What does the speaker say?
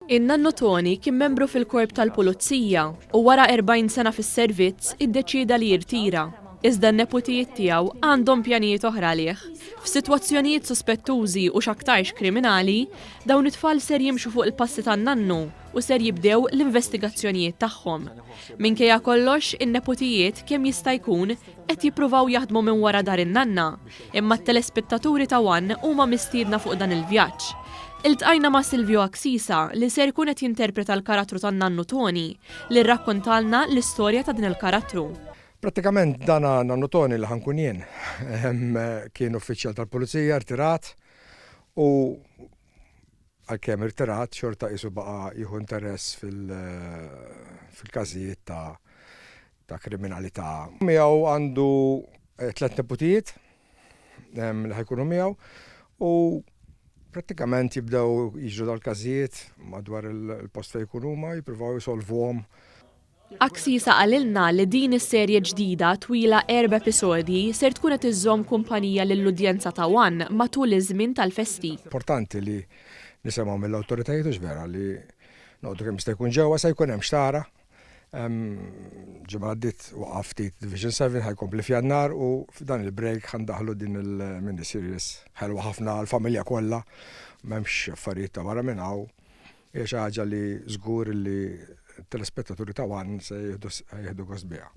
In-Nannu Tony kien membru fil-korp tal-Pulizija u wara 40 sena fis-servizz iddeċida li jirtira. Iżda n-neputijiet tiegħu għandhom pjanijiet oħra għalih. F'sitwazzjonijiet sospettużi u x'aktarx kriminali, dawn it-tfal ser jimxu fuq il-passi tan-nannu u ser jibdew l-investigazzjonijiet tagħhom. Minkejja kollox, in-neputijiet kemm jista' jkun qed jippruvaw jaħdmu minn wara dar in-nanna, imma t-telespettaturi ta' One huma mistiedna fuq dan il-vjaġġ. Iltqajna ma' Silvio Aksisa li ser jkun qed jinterpreta l-karattru tan-Nannu Tony li rrakkontalna l-istorja ta' din il-karattru. Pratikament dana Nannu Tony li ħankun jien kien uffiċjal tal-Pulizija, irtirat u għalkemm irtirat xorta qisu baqa' jieħu interess fil-każijiet ta' kriminalità. Miegħu għandu 3 neputijiet li ħajkunu miegħu u pratikament jibdew jiġru dal-każijiet madwar il-post fejn jkunu huma jippruvaw jisolvuhom. Aksisa qalilna li din is-serje ġdida twila 4 episodji ser tkun qed iżżomm kumpanija lill-udjenza ta' One matul iż-żmien tal-festi. Importanti li nisimgħu mill-awtoritajiet u ġvera li noqgħdu kemm jista' jkun ġewwa se jkun hemm xtara. Ġimgħa għaddiet waqaf ftit Division 7 ħajkompli f'Jannar u f'dan il-break ħandaħlu din il-miniseries ħelwa ħafna għall-familja kollha, m'hemmx affarijiet ta' wara minn hawn. Hija xi ħaġa li żgur li telespettaturi ta' One se jieħdu gost biha.